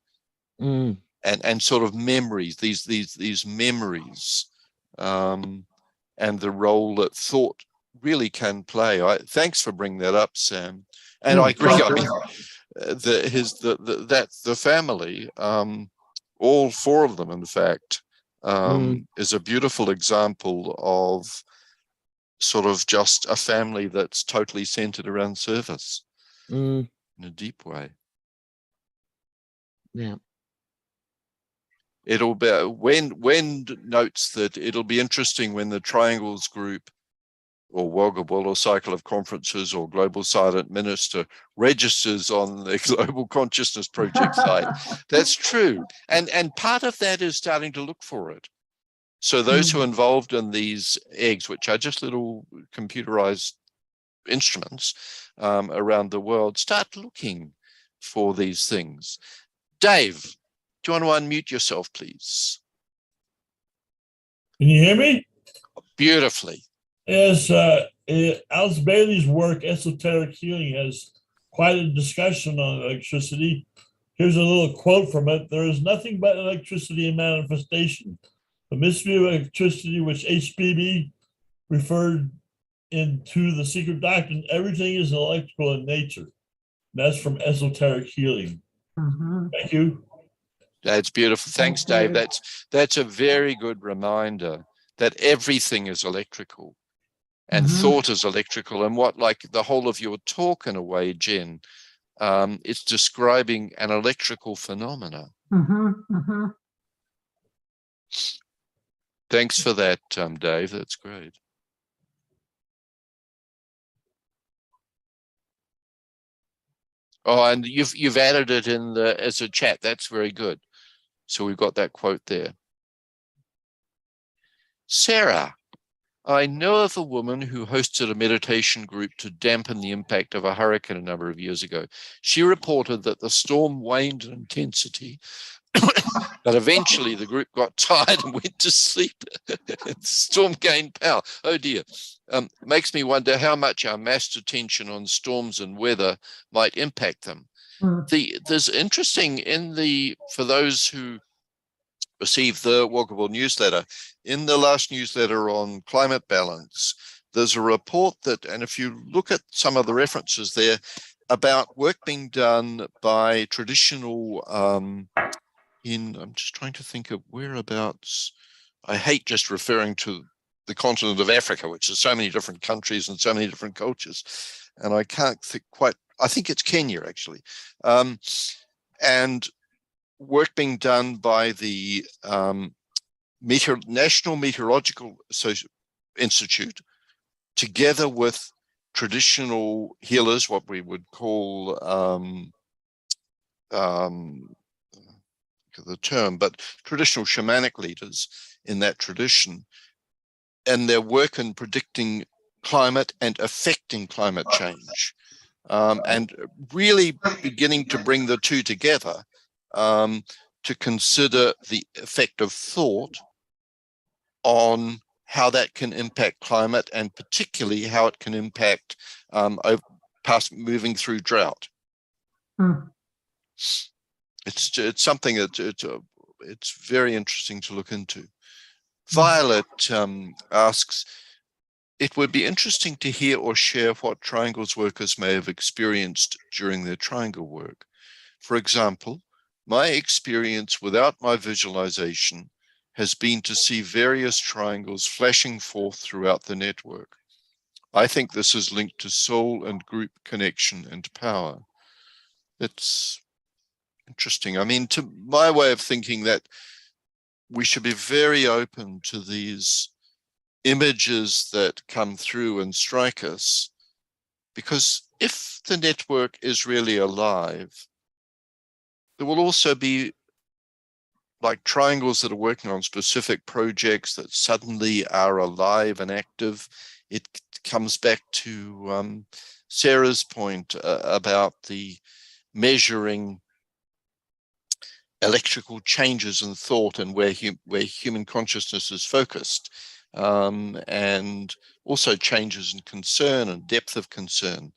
and sort of memories, these memories, and the role that thought really can play. Thanks for bringing that up, Sam. And I agree. I mean, the family, all four of them, in fact, is a beautiful example of sort of just a family that's totally centered around service in a deep way. Yeah. It'll be when notes that it'll be interesting when the Triangles group or Woggle or Cycle of Conferences or Global Silent Minister registers on the Global Consciousness Project site. That's true. And part of that is starting to look for it. So those who are involved in these eggs, which are just little computerized instruments around the world, start looking for these things. Dave, do you want to unmute yourself, please? Can you hear me? Beautifully. Yes, Alice Bailey's work, Esoteric Healing, has quite a discussion on electricity. Here's a little quote from it. There is nothing but electricity in manifestation. The mystery of electricity, which HBB referred into the secret doctrine, everything is electrical in nature. And that's from Esoteric Healing. Thank you. That's beautiful. Thanks, Dave. That's a very good reminder that everything is electrical and thought is electrical. And what, like the whole of your talk in a way, Jen, it's describing an electrical phenomena. Thanks for that, Dave. That's great. Oh, and you've added it in as a chat. That's very good. So we've got that quote there. Sarah, I know of a woman who hosted a meditation group to dampen the impact of a hurricane a number of years ago. She reported that the storm waned in intensity, but eventually the group got tired and went to sleep. The storm gained power. Oh dear. Makes me wonder how much our massed attention on storms and weather might impact them. There's interesting for those who receive the Walkable newsletter, in the last newsletter on climate balance, there's a report that, and if you look at some of the references there, about work being done by traditional, I'm just trying to think of whereabouts. I hate just referring to the continent of Africa, which is so many different countries and so many different cultures. And I can't think quite, I think it's Kenya actually. And work being done by the National Meteorological Institute, together with traditional healers, what we would call the term, but traditional shamanic leaders in that tradition, and their work in predicting climate and affecting climate change, and really beginning to bring the two together to consider the effect of thought on how that can impact climate, and particularly how it can impact moving through drought. It's something that it's very interesting to look into. Violet asks, it would be interesting to hear or share what Triangles workers may have experienced during their Triangle work. For example, my experience without my visualization has been to see various triangles flashing forth throughout the network. I think this is linked to soul and group connection and power. It's interesting. I mean, to my way of thinking, that we should be very open to these images that come through and strike us, because if the network is really alive, there will also be like triangles that are working on specific projects that suddenly are alive and active. It comes back to Sarah's point about the measuring electrical changes in thought and where human consciousness is focused, and also changes in concern and depth of concern.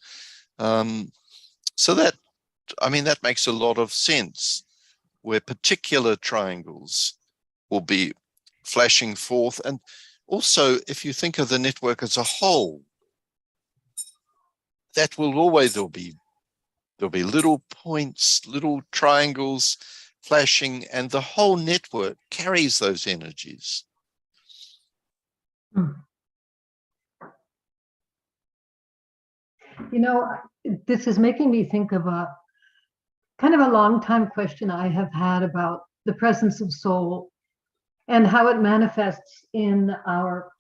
So that, I mean, that makes a lot of sense, where particular triangles will be flashing forth. And also, if you think of the network as a whole, that will always, there'll be little points, little triangles flashing, and the whole network carries those energies. You know, this is making me think of a kind of a long time question I have had about the presence of soul and how it manifests in our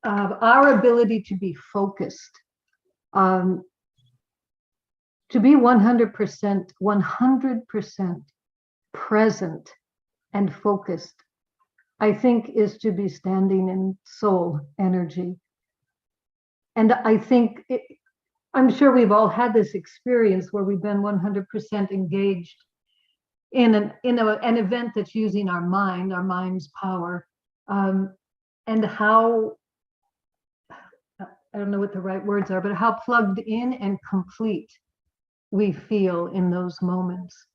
ability to be focused, to be 100% present and focused, I think, is to be standing in soul energy. And I think I'm sure we've all had this experience where we've been 100% engaged in an event that's using our mind's power, and how, I don't know what the right words are, but how plugged in and complete we feel in those moments.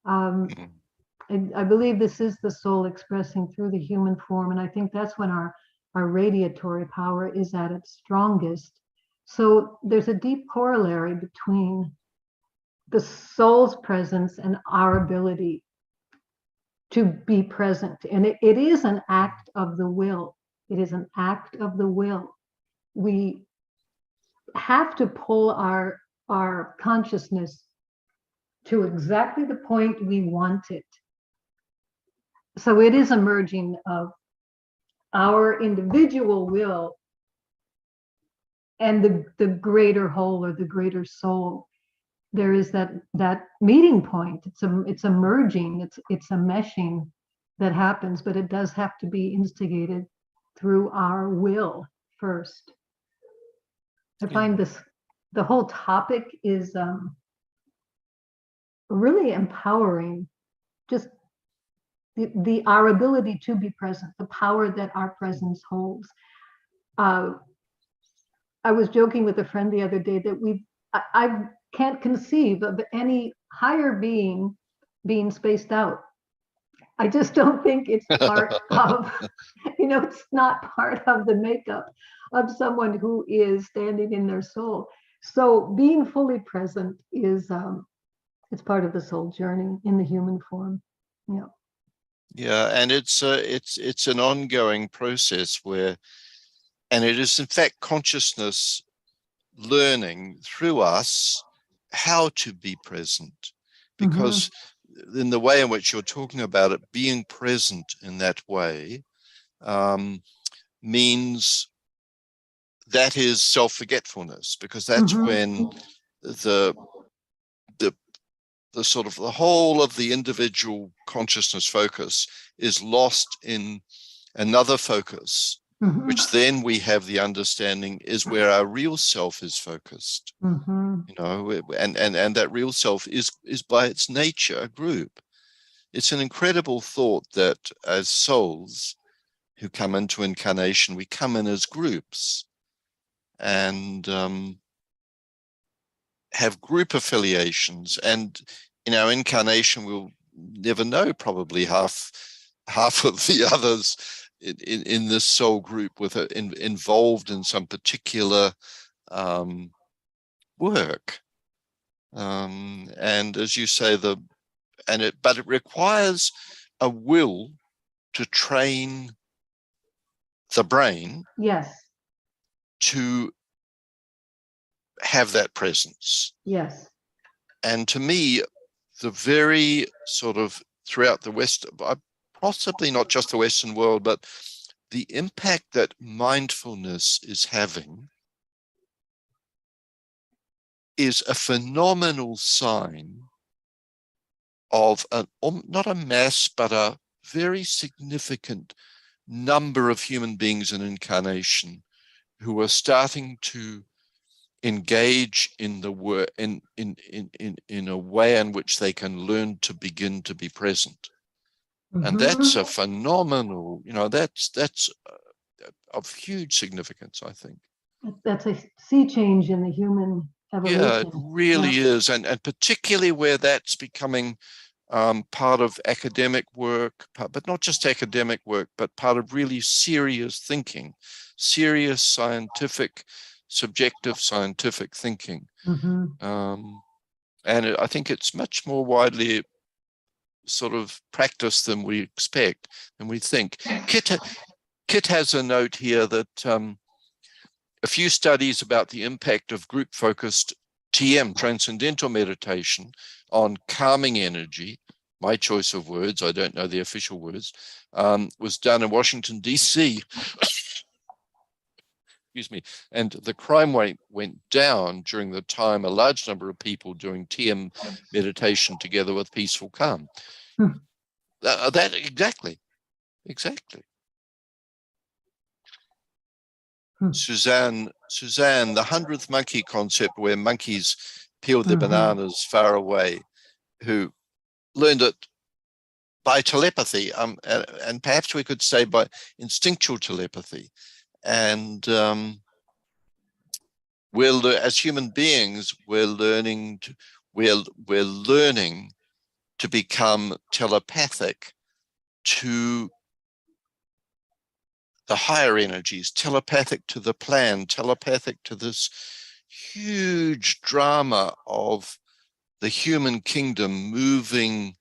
I believe this is the soul expressing through the human form, and I think that's when our radiatory power is at its strongest. So there's a deep corollary between the soul's presence and our ability to be present. And it is an act of the will. It is an act of the will. We have to pull our consciousness to exactly the point we want it. So it is a merging of our individual will and the greater whole or the greater soul. There is that meeting point. It's a merging, it's a meshing that happens, but it does have to be instigated through our will first. I find the whole topic is really empowering, just our ability to be present, the power that our presence holds. I was joking with a friend the other day that I can't conceive of any higher being spaced out. I just don't think it's part of, it's not part of the makeup of someone who is standing in their soul. So being fully present is, it's part of the soul journey in the human form. Yeah. Yeah, and it's an ongoing process and it is in fact consciousness learning through us how to be present, because in the way in which you're talking about it, being present in that way means that is self-forgetfulness, because that's when the sort of the whole of the individual consciousness focus is lost in another focus, which then we have the understanding is where our real self is focused. And that real self is by its nature a group. It's an incredible thought that as souls who come into incarnation, we come in as groups and have group affiliations, and in our incarnation we'll never know probably half of the others in this soul group involved in some particular work, and as you say, but it requires a will to train the brain, yes, to have that presence. Yes. And to me, the very sort of throughout the West, possibly not just the Western world, but the impact that mindfulness is having is a phenomenal sign of not a mass, but a very significant number of human beings in incarnation who are starting to engage in the work in a way in which they can learn to begin to be present. And that's a phenomenal, that's of huge significance, I think. That's a sea change in the human evolution. Yeah, it really is. And particularly where that's becoming part of academic work, but not just academic work, but part of really serious thinking, serious scientific, subjective scientific thinking. And I think it's much more widely sort of practiced than we expect, than we think. Kit has a note here that a few studies about the impact of group-focused TM, transcendental meditation, on calming energy, my choice of words, I don't know the official words, was done in Washington, D.C. Excuse me, and the crime rate went down during the time a large number of people doing TM meditation together with peaceful calm. That exactly. Suzanne, the 100th monkey concept, where monkeys peeled their bananas far away, who learned it by telepathy, and perhaps we could say by instinctual telepathy. And as human beings, we're learning to become telepathic to the higher energies, telepathic to the plan, telepathic to this huge drama of the human kingdom moving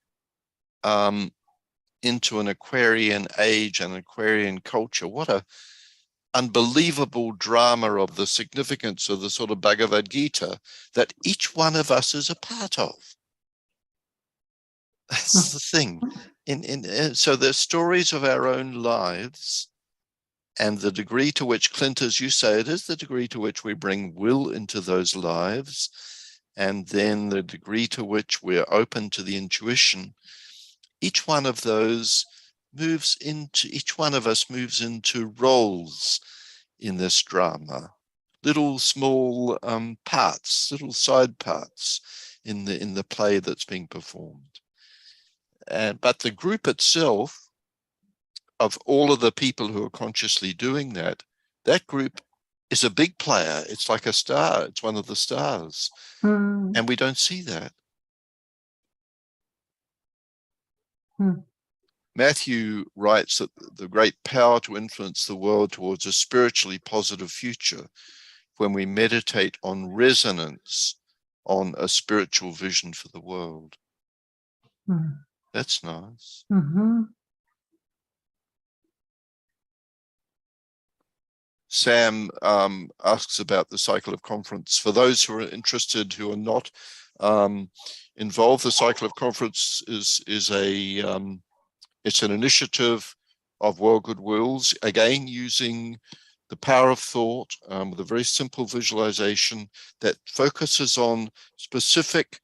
into an Aquarian age and Aquarian culture. What a unbelievable drama of the significance of the sort of Bhagavad Gita that each one of us is a part of. That's the thing. So the stories of our own lives and the degree to which, Clint, as you say, it is the degree to which we bring will into those lives, and then the degree to which we're open to the intuition. Each one of those each one of us moves into roles in this drama, little small parts, little side parts in the play that's being performed. But the group itself, of all of the people who are consciously doing that, that group is a big player. It's like a star. It's one of the stars. And we don't see that. Matthew writes that the great power to influence the world towards a spiritually positive future when we meditate on resonance on a spiritual vision for the world. That's nice. Sam asks about the Cycle of Conference. For those who are interested, who are not involved, the Cycle of Conference is it's an initiative of World Goodwills, again using the power of thought with a very simple visualization that focuses on specific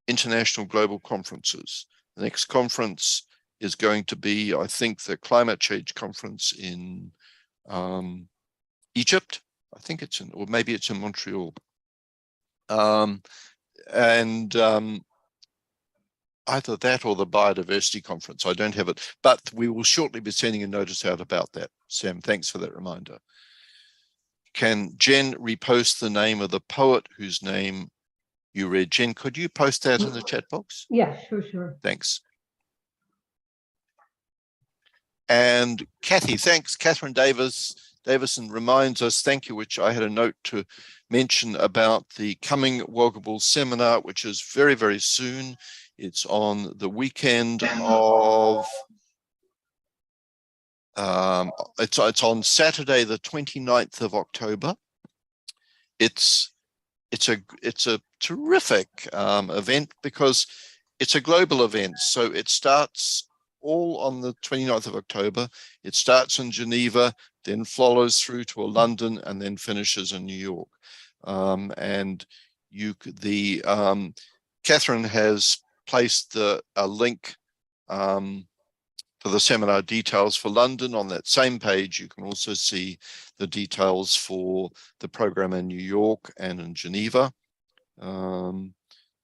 international global conferences. The next conference is going to be, I think, the Climate Change Conference in Egypt. I think it's in, or maybe it's in Montreal. Either that or the Biodiversity Conference. I don't have it, but we will shortly be sending a notice out about that. Sam, thanks for that reminder. Can Jen repost the name of the poet whose name you read? Jen, could you post that in the chat box? Yeah, sure. Thanks. And Kathy, thanks. Catherine Davison reminds us, thank you, which I had a note to mention about the coming World Goodwills seminar, which is very, very soon. It's on the weekend of, it's on Saturday, the 29th of October. It's a terrific event because it's a global event. So it starts all on the 29th of October. It starts in Geneva, then follows through to London, and then finishes in New York. Catherine has placed a link for the seminar details for London on that same page. You can also see the details for the program in New York and in Geneva. There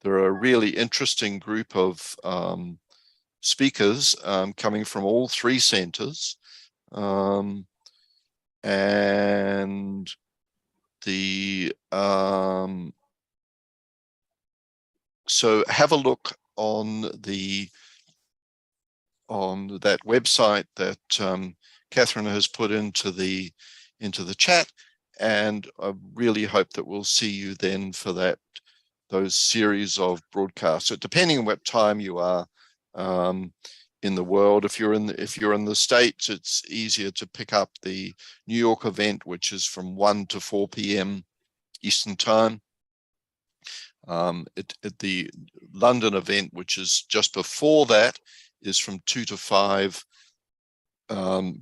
are a really interesting group of speakers coming from all three centers. So have a look on that website that Catherine has put into the chat, and I really hope that we'll see you then for those series of broadcasts. So depending on what time you are in the world, if you're in the States, it's easier to pick up the New York event, which is from 1 to 4 p.m. Eastern time. The London event, which is just before that, is from 2 to 5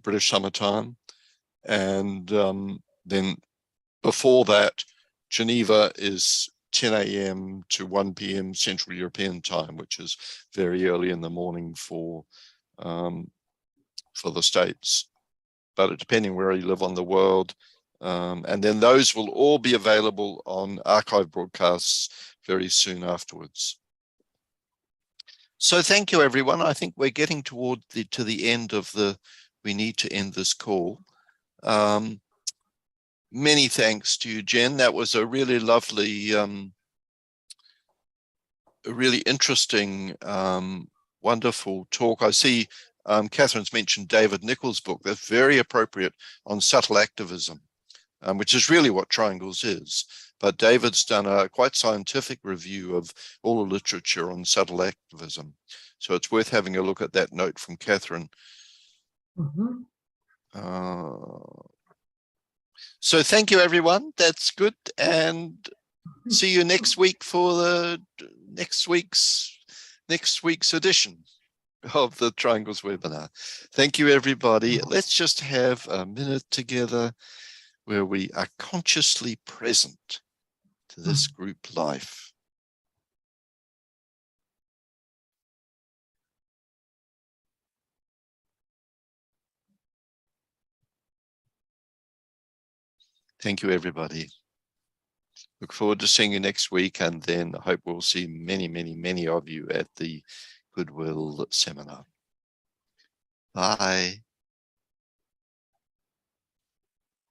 British summer time. And then before that, Geneva is 10 a.m. to 1 p.m. Central European time, which is very early in the morning for the States. But depending where you live on the world, and then those will all be available on archive broadcasts very soon afterwards. So thank you, everyone. I think we're getting toward the end of we need to end this call. Many thanks to you, Jen. That was a really lovely, a really interesting, wonderful talk. I see Catherine's mentioned David Nichols' book. That's very appropriate on subtle activism, which is really what Triangles is. But David's done a quite scientific review of all the literature on subtle activism. So it's worth having a look at that note from Catherine. So thank you, everyone. That's good. And see you next week for the next week's edition of the Triangles webinar. Thank you, everybody. Let's just have a minute together where we are consciously present to this group life. Thank you, everybody. Look forward to seeing you next week, and then I hope we'll see many, many, many of you at the Goodwill seminar. Bye.